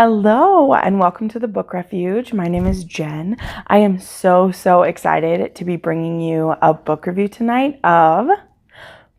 Hello and welcome to the Book Refuge. My name is Jen. I am so excited to be bringing you a book review tonight of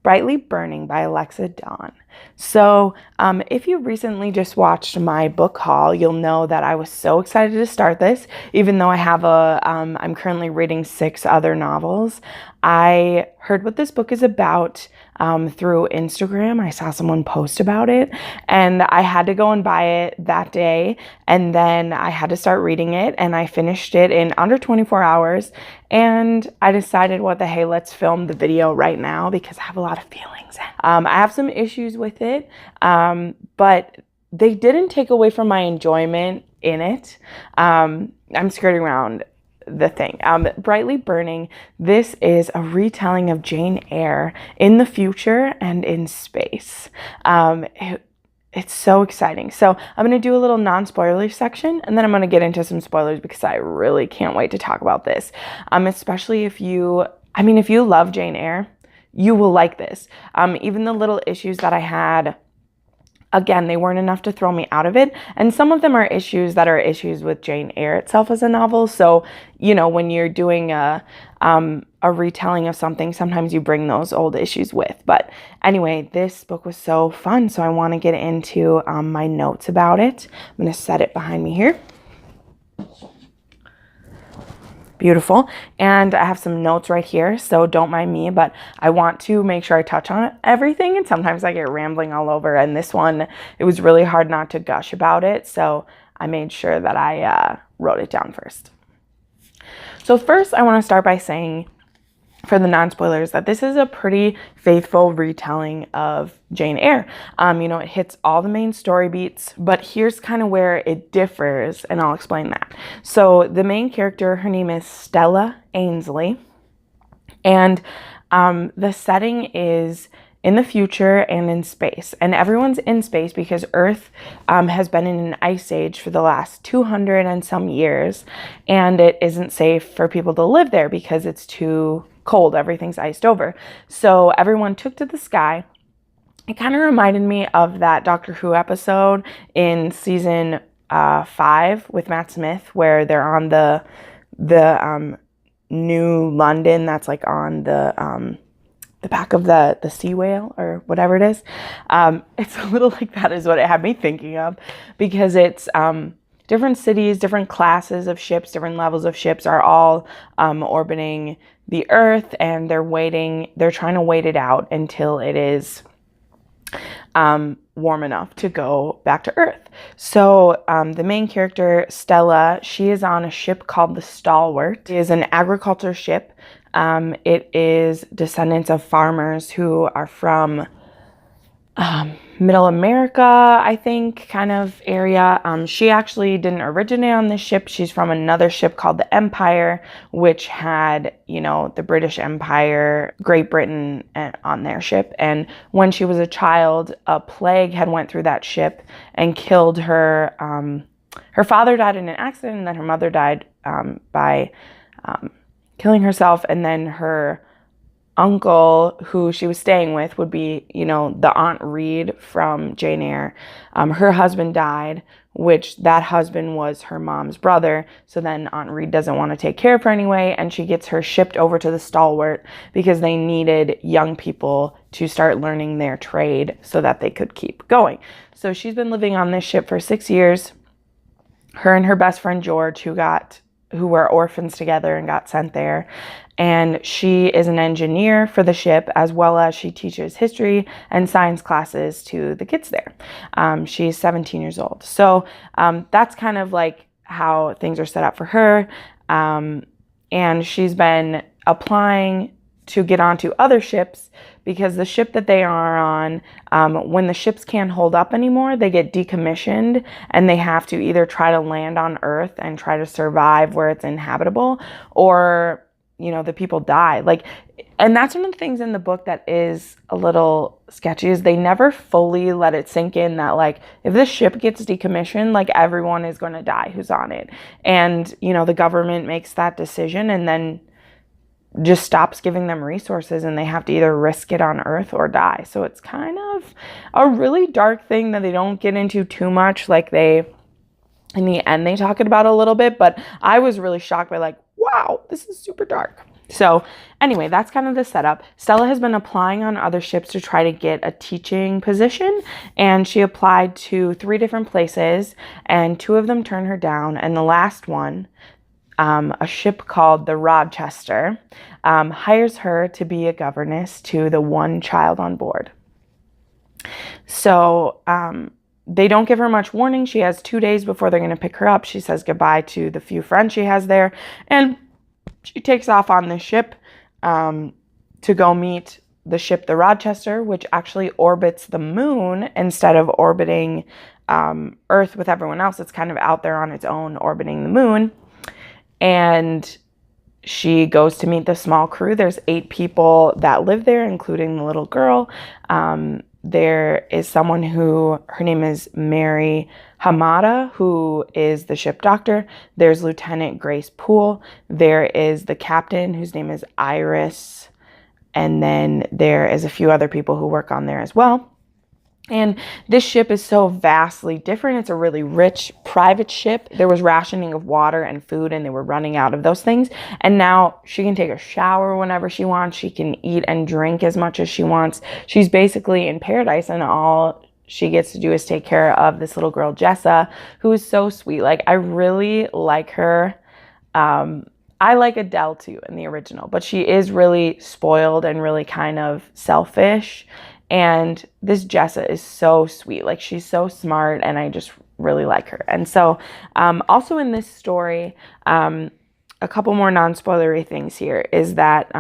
Brightly Burning by Alexa Dawn. So if you recently just watched my book haul, you'll know that I was so excited to start this, even though I have I'm currently reading 6 other novels. I heard what this book is about through Instagram. I saw someone post about it and I had to go and buy it that day, and then I had to start reading it, and I finished it in under 24 hours, and I decided, what the hey, let's film the video right now because I have a lot of feelings. I have some issues with it, but they didn't take away from my enjoyment in it. I'm skirting around the thing. Brightly Burning, this is a retelling of Jane Eyre in the future and in space. It's so exciting. So I'm going to do a little non-spoiler section, and then I'm going to get into some spoilers because I really can't wait to talk about this. Especially if you love Jane Eyre, you will like this. Even the little issues that I had, again, they weren't enough to throw me out of it. And some of them are issues that are issues with Jane Eyre itself as a novel. So, when you're doing a retelling of something, sometimes you bring those old issues with. But anyway, this book was so fun. So I want to get into my notes about it. I'm going to set it behind me here. Beautiful. And I have some notes right here, so don't mind me, but I want to make sure I touch on everything, and sometimes I get rambling all over, and this one, it was really hard not to gush about it, so I made sure that I wrote it down first. So first, I want to start by saying, for the non-spoilers, that this is a pretty faithful retelling of Jane Eyre. It hits all the main story beats, but here's kind of where it differs, and I'll explain that. So the main character, her name is Stella Ainsley, and the setting is in the future and in space. And everyone's in space because Earth has been in an ice age for the last 200 and some years, and it isn't safe for people to live there because it's too cold. Everything's iced over. So everyone took to the sky. It kind of reminded me of that Doctor Who episode in season 5 with Matt Smith, where they're on the New London that's like on the back of the sea whale or whatever it is. It's a little like that is what it had me thinking of, because it's different cities, different classes of ships, different levels of ships are all orbiting the Earth, and they're trying to wait it out until it is warm enough to go back to Earth. So the main character, Stella, she is on a ship called the Stalwart. It is an agriculture ship. It is descendants of farmers who are from Middle America, I think, kind of area. She actually didn't originate on this ship. She's from another ship called the Empire, which had, the British Empire, Great Britain on their ship. And when she was a child, a plague had went through that ship and killed her. Her father died in an accident, and then her mother died by killing herself, and then her uncle, who she was staying with, would be, the Aunt Reed from Jane Eyre. Her husband died, which that husband was her mom's brother. So then Aunt Reed doesn't want to take care of her anyway, and she gets her shipped over to the Stalwart because they needed young people to start learning their trade so that they could keep going. So she's been living on this ship for 6 years. Her and her best friend George, who were orphans together and got sent there. And she is an engineer for the ship, as well as she teaches history and science classes to the kids there. She's 17 years old. So that's kind of like how things are set up for her. And she's been applying to get onto other ships because the ship that they are on, when the ships can't hold up anymore, they get decommissioned, and they have to either try to land on Earth and try to survive where it's inhabitable, or the people die. And that's one of the things in the book that is a little sketchy, is they never fully let it sink in that, if this ship gets decommissioned, everyone is going to die who's on it. And, the government makes that decision and then just stops giving them resources, and they have to either risk it on Earth or die. So it's kind of a really dark thing that they don't get into too much. They In the end, they talk about it a little bit, but I was really shocked by like, wow, this is super dark. So anyway, that's kind of the setup. Stella has been applying on other ships to try to get a teaching position, and she applied to 3 different places, and 2 of them turned her down, and the last one, a ship called the Rochester, hires her to be a governess to the 1 child on board. So they don't give her much warning. She has 2 days before they're going to pick her up. She says goodbye to the few friends she has there, and she takes off on the ship to go meet the ship, the Rochester, which actually orbits the moon instead of orbiting Earth with everyone else. It's kind of out there on its own, orbiting the moon. And she goes to meet the small crew. There's 8 people that live there, including the little girl. There is someone who, her name is Mary Hamada, who is the ship doctor. There's Lieutenant Grace Poole. There is the captain, whose name is Iris. And then there is a few other people who work on there as well. And this ship is so vastly different. It's a really rich private ship. There was rationing of water and food, and they were running out of those things. And now she can take a shower whenever she wants. She can eat and drink as much as she wants. She's basically in paradise, and all she gets to do is take care of this little girl, Jessa, who is so sweet. Like, I really like her. I like Adele too in the original, but she is really spoiled and really kind of selfish. And this Jessa is so sweet. Like, she's so smart, and I just really like her. And so also in this story, a couple more non-spoilery things here is that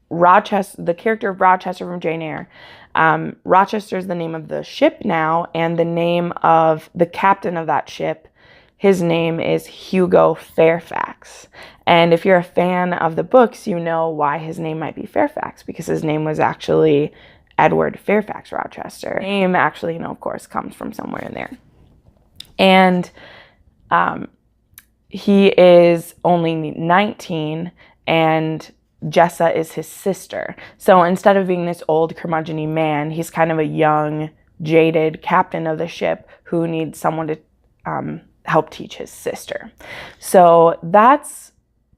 Rochester, the character of Rochester from Jane Eyre, Rochester is the name of the ship now, and the name of the captain of that ship, his name is Hugo Fairfax. And if you're a fan of the books, you know why his name might be Fairfax, because his name was actually Edward Fairfax Rochester. Name actually, you know, of course, comes from somewhere in there. And he is only 19, and Jessa is his sister. So instead of being this old curmudgeon-y man, he's kind of a young, jaded captain of the ship who needs someone to help teach his sister. So that's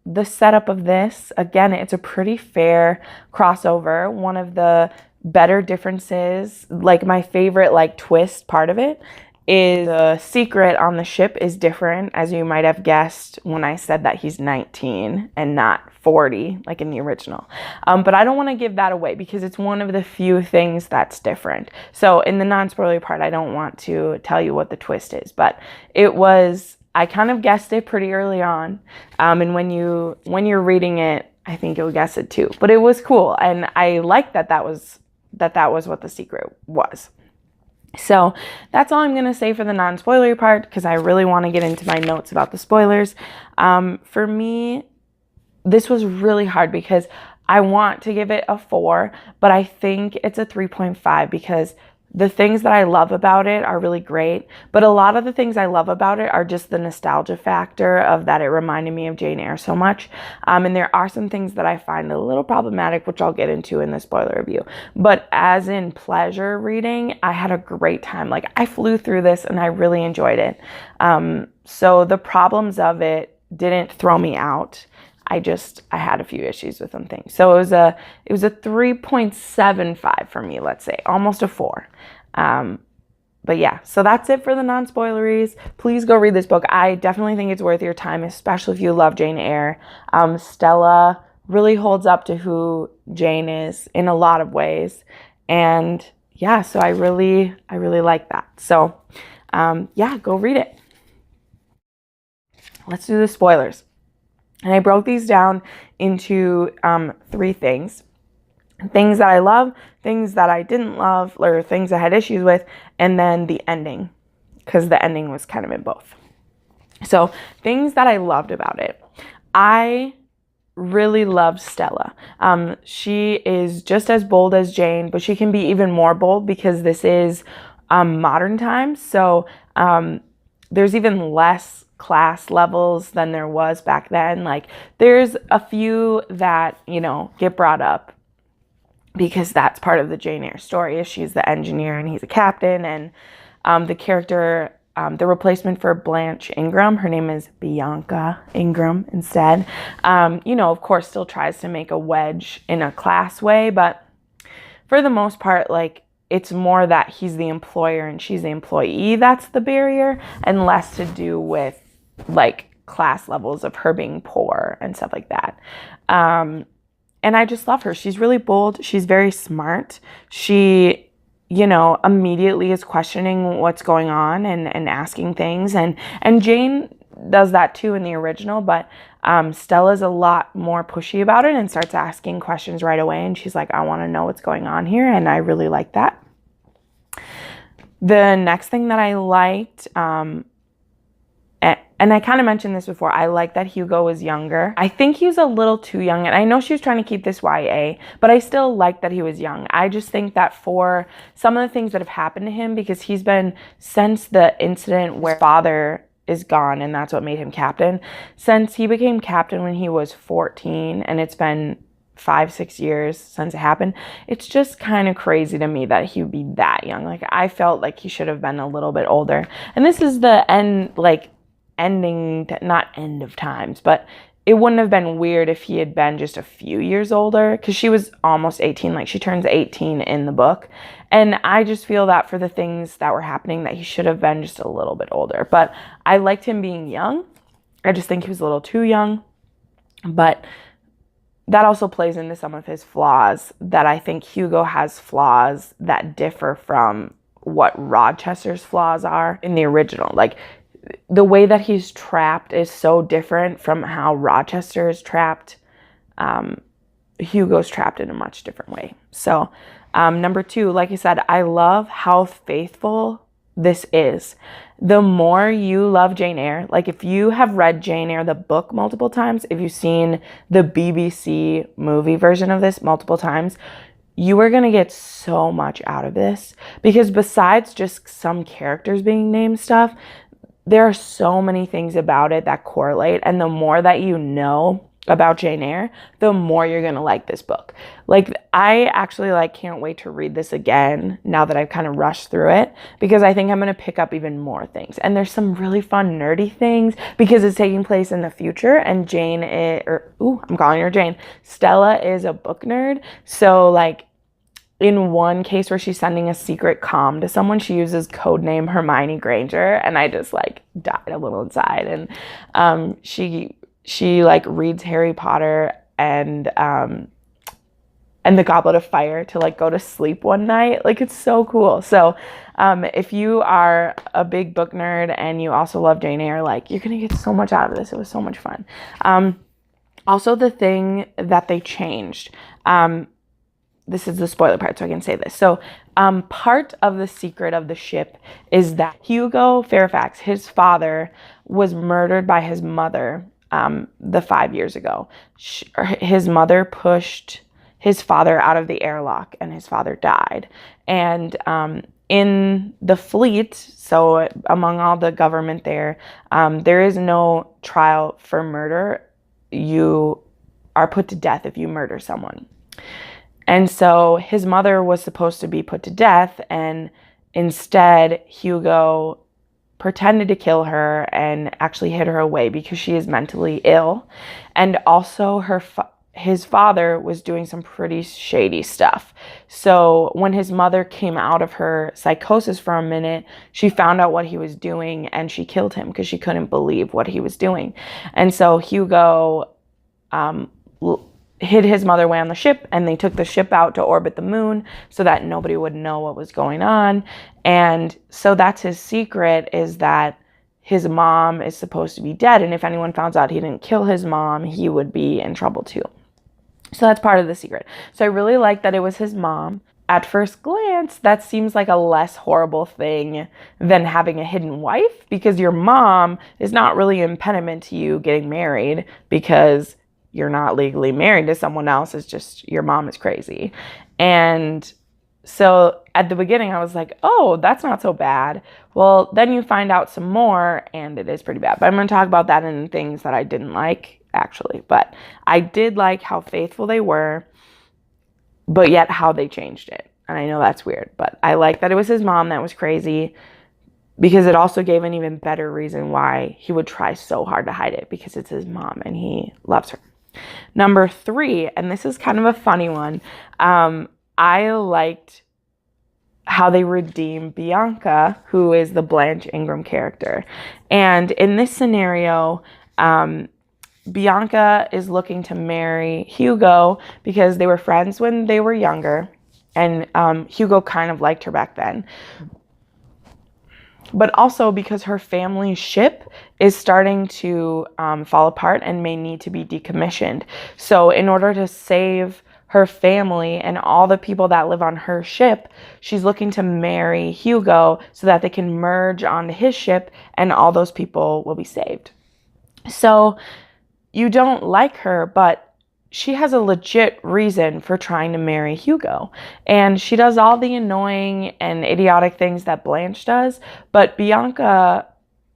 the setup of this. Again, it's a pretty fair crossover. One of the better differences, like my favorite like twist part of it, is the secret on the ship is different, as you might have guessed when I said that he's 19 and not 40 like in the original. But I don't want to give that away because it's one of the few things that's different. So in the non-spoilery part, I don't want to tell you what the twist is, but it was, I kind of guessed it pretty early on. And when you're reading it, I think you'll guess it too. But it was cool, and I liked that was what the secret was. So that's all I'm going to say for the non-spoilery part, because I really want to get into my notes about the spoilers. For me, this was really hard because I want to give it a 4, but I think it's a 3.5 because the things that I love about it are really great, but a lot of the things I love about it are just the nostalgia factor of that it reminded me of Jane Eyre so much. And there are some things that I find a little problematic, which I'll get into in the spoiler review. But as in pleasure reading, I had a great time. Like, I flew through this and I really enjoyed it. So the problems of it didn't throw me out. I had a few issues with some things. So it was a 3.75 for me, let's say, almost a 4. But yeah, so that's it for the non-spoileries. Please go read this book. I definitely think it's worth your time, especially if you love Jane Eyre. Stella really holds up to who Jane is in a lot of ways. And yeah, so I really like that. So yeah, go read it. Let's do the spoilers. And I broke these down into 3 things. Things that I love, things that I didn't love, or things I had issues with, and then the ending, because the ending was kind of in both. So things that I loved about it. I really loved Stella. She is just as bold as Jane, but she can be even more bold because this is modern times. So there's even less class levels than there was back then. Like, there's a few that, you know, get brought up because that's part of the Jane Eyre story, is she's the engineer and he's a captain, and the character the replacement for Blanche Ingram. Her name is Bianca Ingram instead. You know, of course, still tries to make a wedge in a class way, but for the most part, like, it's more that he's the employer and she's the employee that's the barrier, and less to do with, like, class levels of her being poor and stuff like that. And I just love her. She's really bold. She's very smart. She, you know, immediately is questioning what's going on and asking things. And Jane does that too in the original, but Stella's a lot more pushy about it and starts asking questions right away. And she's like, I want to know what's going on here. And I really like that. The next thing that I liked, and I kind of mentioned this before, I like that Hugo was younger. I think he was a little too young, and I know she was trying to keep this YA, but I still like that he was young. I just think that for some of the things that have happened to him, because he's been, since the incident where his father is gone and that's what made him captain, since he became captain when he was 14, and it's been 5-6 years since it happened, it's just kind of crazy to me that he would be that young. Like, I felt like he should have been a little bit older. And this is the end, like, not end of times, but it wouldn't have been weird if he had been just a few years older, because she was almost 18. Like, she turns 18 in the book, and I just feel that for the things that were happening, that he should have been just a little bit older. But I liked him being young. I just think he was a little too young, but that also plays into some of his flaws, that I think Hugo has flaws that differ from what Rochester's flaws are in the original. Like, the way that he's trapped is so different from how Rochester is trapped. Hugo's trapped in a much different way. So, number 2, like I said, I love how faithful this is. The more you love Jane Eyre, like, if you have read Jane Eyre, the book, multiple times, if you've seen the BBC movie version of this multiple times, you are going to get so much out of this, because besides just some characters being named stuff, there are so many things about it that correlate, and the more that you know about Jane Eyre, the more you're gonna like this book. Like, I actually, like, can't wait to read this again now that I've kind of rushed through it, because I think I'm gonna pick up even more things. And there's some really fun nerdy things, because it's taking place in the future, and I'm calling her Jane. Stella is a book nerd, so, like, in one case where she's sending a secret comm to someone, she uses codename Hermione Granger, and I just, like, died a little inside. And she like reads Harry Potter and the Goblet of Fire to, like, go to sleep one night. Like, it's so cool. So if you are a big book nerd and you also love Jane Eyre, like, you're gonna get so much out of this. It was so much fun. Also, the thing that they changed, this is the spoiler part, so I can say this. So part of the secret of the ship is that Hugo Fairfax, his father, was murdered by his mother 5 years ago. His mother pushed his father out of the airlock, and his father died. And in the fleet, so among all the government there is no trial for murder. You are put to death if you murder someone. And so his mother was supposed to be put to death, and instead Hugo pretended to kill her and actually hid her away because she is mentally ill. And also his father was doing some pretty shady stuff. So when his mother came out of her psychosis for a minute, she found out what he was doing, and she killed him because she couldn't believe what he was doing. And so Hugo hid his mother away on the ship, and they took the ship out to orbit the moon so that nobody would know what was going on. And so that's his secret, is that his mom is supposed to be dead, and if anyone found out he didn't kill his mom, he would be in trouble too. So that's part of the secret. So I really like that it was his mom. At first glance, that seems like a less horrible thing than having a hidden wife, because your mom is not really an impediment to you getting married, because you're not legally married to someone else. It's just your mom is crazy. And so at the beginning, I was like, oh, that's not so bad. Well, then you find out some more, and it is pretty bad. But I'm going to talk about that in things that I didn't like, actually. But I did like how faithful they were, but yet how they changed it. And I know that's weird, but I like that it was his mom that was crazy. because it also gave an even better reason why he would try so hard to hide it, because it's his mom and he loves her. Number 3, and this is kind of a funny one. I liked how they redeem Bianca, who is the Blanche Ingram character. And in this scenario, Bianca is looking to marry Hugo because they were friends when they were younger. And Hugo kind of liked her back then. But also because her family's ship is starting to fall apart and may need to be decommissioned. So in order to save her family and all the people that live on her ship, she's looking to marry Hugo so that they can merge onto his ship and all those people will be saved. So you don't like her, but she has a legit reason for trying to marry Hugo. And she does all the annoying and idiotic things that Blanche does, but Bianca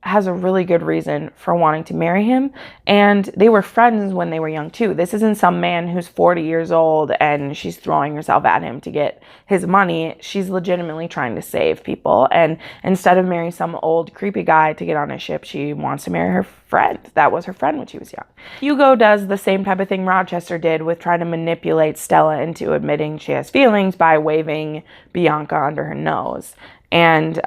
has a really good reason for wanting to marry him. And they were friends when they were young too. This isn't some man who's 40 years old and she's throwing herself at him to get his money. She's legitimately trying to save people. And instead of marrying some old creepy guy to get on a ship, she wants to marry her friend. That was her friend when she was young. Hugo does the same type of thing Rochester did with trying to manipulate Stella into admitting she has feelings by waving Bianca under her nose. And,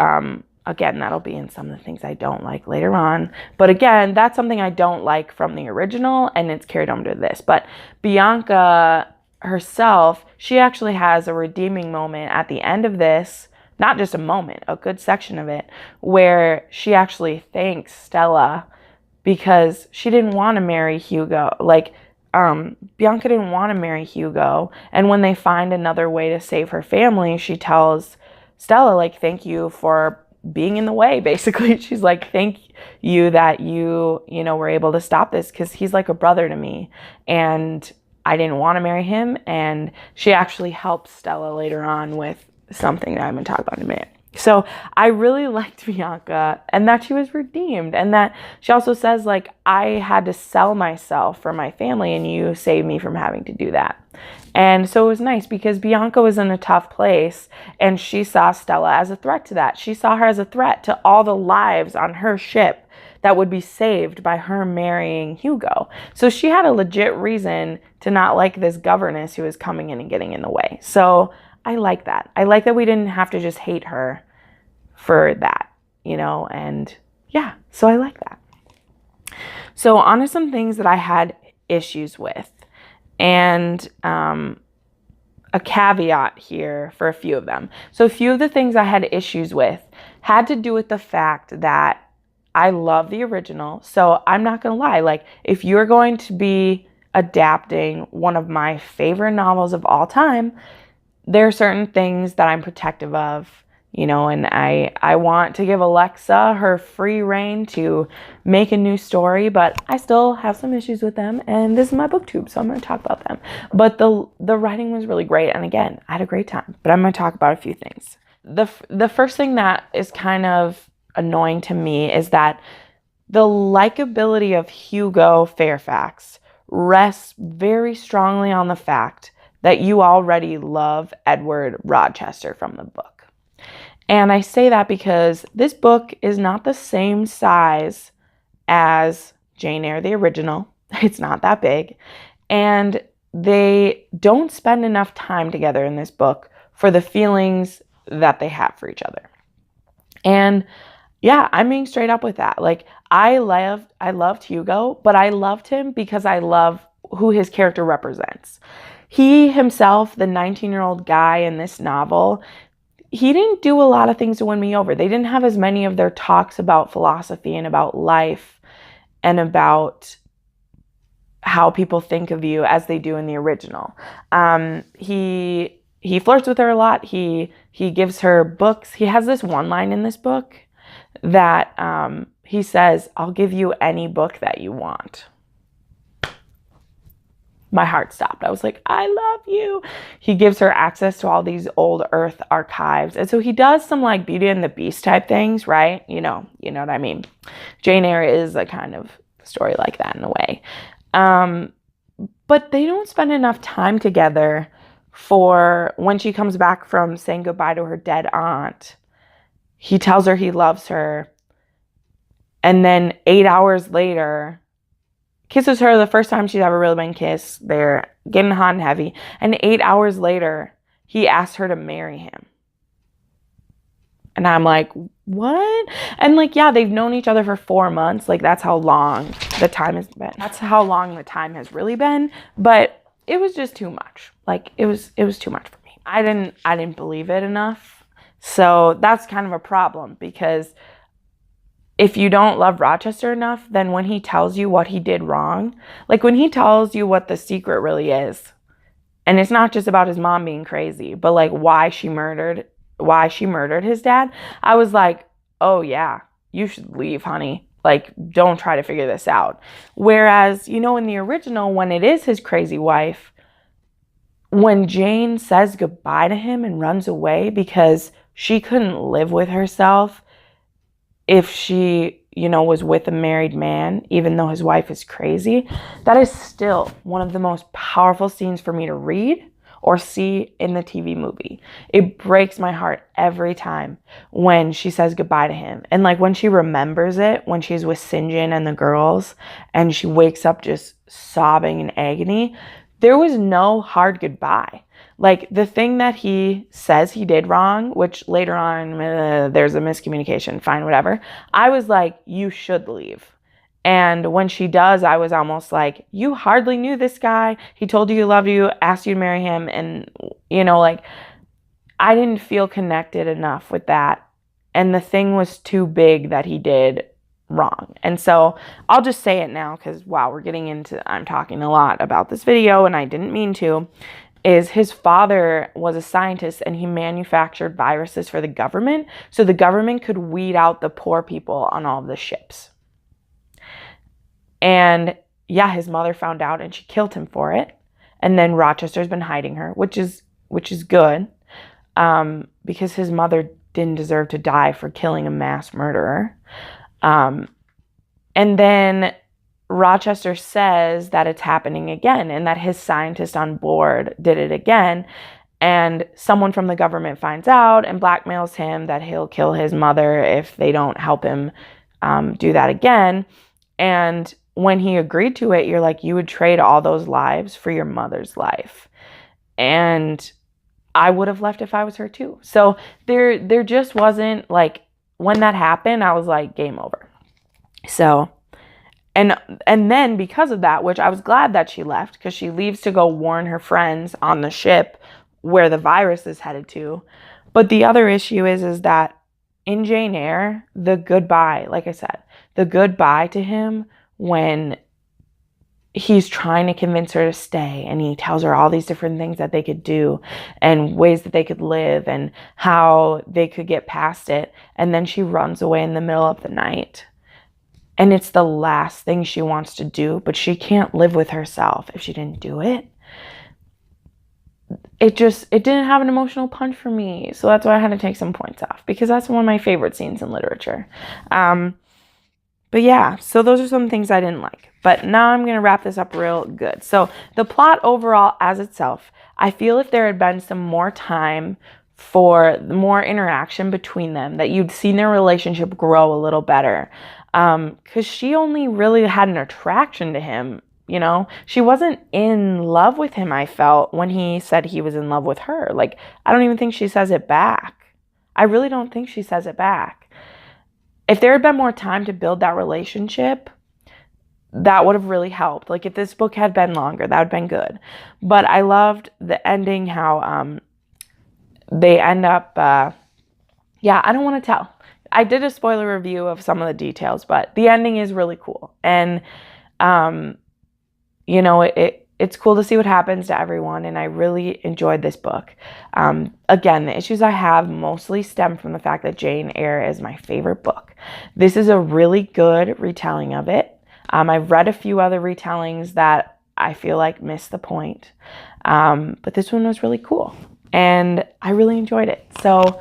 again, that'll be in some of the things I don't like later on. But again, that's something I don't like from the original, and it's carried on to this. But Bianca herself, she actually has a redeeming moment at the end of this, not just a moment, a good section of it, where she actually thanks Stella because she didn't want to marry Hugo. Bianca didn't want to marry Hugo. And when they find another way to save her family, she tells Stella, thank you for being in the way, basically. She's like, thank you that you were able to stop this, because he's like a brother to me and I didn't want to marry him. And she actually helps Stella later on with something that I'm going to talk about in a minute. So I really liked Bianca, and that she was redeemed, and that she also says, I had to sell myself for my family and you saved me from having to do that. And so it was nice because Bianca was in a tough place and she saw Stella as a threat to that. She saw her as a threat to all the lives on her ship that would be saved by her marrying Hugo. So she had a legit reason to not like this governess who was coming in and getting in the way. So I like that. I like that we didn't have to just hate her for that, and yeah, so I like that. So on to some things that I had issues with. And a caveat here for a few of them. So a few of the things I had issues with had to do with the fact that I love the original. So I'm not going to lie. If you're going to be adapting one of my favorite novels of all time, there are certain things that I'm protective of, and I want to give Alexa her free reign to make a new story, but I still have some issues with them, and this is my booktube, so I'm going to talk about them. But the writing was really great, and again, I had a great time, but I'm going to talk about a few things. The first thing that is kind of annoying to me is that the likability of Hugo Fairfax rests very strongly on the fact that you already love Edward Rochester from the book. And I say that because this book is not the same size as Jane Eyre, the original. It's not that big. And they don't spend enough time together in this book for the feelings that they have for each other. And yeah, I'm being straight up with that. I loved Hugo, but I loved him because I love who his character represents. He himself, the 19-year-old guy in this novel, he didn't do a lot of things to win me over. They didn't have as many of their talks about philosophy and about life and about how people think of you as they do in the original. He flirts with her a lot. He gives her books. He has this one line in this book that he says, "I'll give you any book that you want." My heart stopped. I was like, I love you. He gives her access to all these old Earth archives. And so he does some Beauty and the Beast type things, right? You know what I mean? Jane Eyre is a kind of story like that in a way. But they don't spend enough time together for when she comes back from saying goodbye to her dead aunt. he tells her he loves her, and then 8 hours later, kisses her the first time she's ever really been kissed. They're getting hot and heavy. And 8 hours later, he asked her to marry him. And I'm like, what? And like, yeah, they've known each other for 4 months. Like, that's how long the time has been. That's how long the time has really been. But it was just too much. Like, it was too much for me. I didn't believe it enough. So that's kind of a problem, because if you don't love Rochester enough, then when he tells you what he did wrong, like when he tells you what the secret really is, and it's not just about his mom being crazy, but like why she murdered his dad, I was like, oh yeah, you should leave, honey. Like, don't try to figure this out. Whereas, you know, in the original, when it is his crazy wife, when Jane says goodbye to him and runs away because she couldn't live with herself if she, you know, was with a married man, even though his wife is crazy, that is still one of the most powerful scenes for me to read or see in the TV movie. It breaks my heart every time when she says goodbye to him. And like when she remembers it, when she's with St. John and the girls, and she wakes up just sobbing in agony, there was no hard goodbye. Like, the thing that he says he did wrong, which later on, there's a miscommunication, fine, whatever. I was like, you should leave. And when she does, I was almost like, you hardly knew this guy. He told you he loved you, asked you to marry him. And, you know, like, I didn't feel connected enough with that. And the thing was too big that he did wrong. And so I'll just say it now, because, wow, I'm talking a lot about this video, and I didn't mean to. Is his father was a scientist, and he manufactured viruses for the government, so the government could weed out the poor people on all of the ships. And yeah, his mother found out and she killed him for it. And then Rochester's been hiding her, which is good, because his mother didn't deserve to die for killing a mass murderer. And then Rochester says that it's happening again, and that his scientist on board did it again, and someone from the government finds out and blackmails him that he'll kill his mother if they don't help him do that again. And when he agreed to it, you're like, you would trade all those lives for your mother's life. And I would have left if I was her too. So there just wasn't, like, when that happened, I was like, game over. So And then because of that, which I was glad that she left, because she leaves to go warn her friends on the ship where the virus is headed to. But the other issue is that in Jane Eyre, the goodbye, like I said, the goodbye to him when he's trying to convince her to stay, and he tells her all these different things that they could do and ways that they could live and how they could get past it. And then she runs away in the middle of the night. And it's the last thing she wants to do, but she can't live with herself if she didn't do it. It didn't have an emotional punch for me. So that's why I had to take some points off, because that's one of my favorite scenes in literature. But yeah, so those are some things I didn't like. But now I'm going to wrap this up real good. So the plot overall as itself, I feel if there had been some more time for more interaction between them, that you'd seen their relationship grow a little better. Because she only really had an attraction to him, you know? She wasn't in love with him, I felt, when he said he was in love with her. Like, I don't even think she says it back. I really don't think she says it back. If there had been more time to build that relationship, that would have really helped. Like, if this book had been longer, that would have been good. But I loved the ending, how they end up, I don't want to tell. I did a spoiler review of some of the details, but the ending is really cool. And, you know, it's cool to see what happens to everyone, and I really enjoyed this book. Again, the issues I have mostly stem from the fact that Jane Eyre is my favorite book. This is a really good retelling of it. I've read a few other retellings that I feel like missed the point, but this one was really cool, and I really enjoyed it. So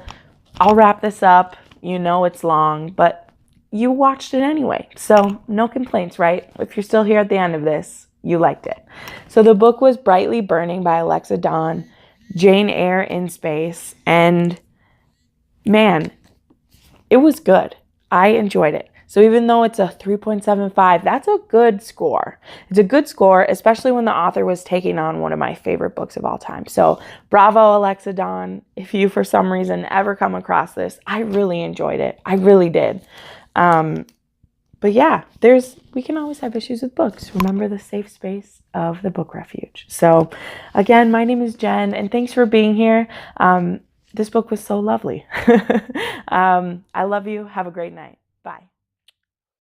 I'll wrap this up. You know it's long, but you watched it anyway. So no complaints, right? If you're still here at the end of this, you liked it. So the book was Brightly Burning by Alexa Dawn, Jane Eyre in space. And man, it was good. I enjoyed it. So even though it's a 3.75, that's a good score. It's a good score, especially when the author was taking on one of my favorite books of all time. So bravo, Alexa Dawn. If you, for some reason, ever come across this, I really enjoyed it. I really did. But yeah, we can always have issues with books. Remember the safe space of the book refuge. So again, my name is Jen, and thanks for being here. This book was so lovely. I love you. Have a great night.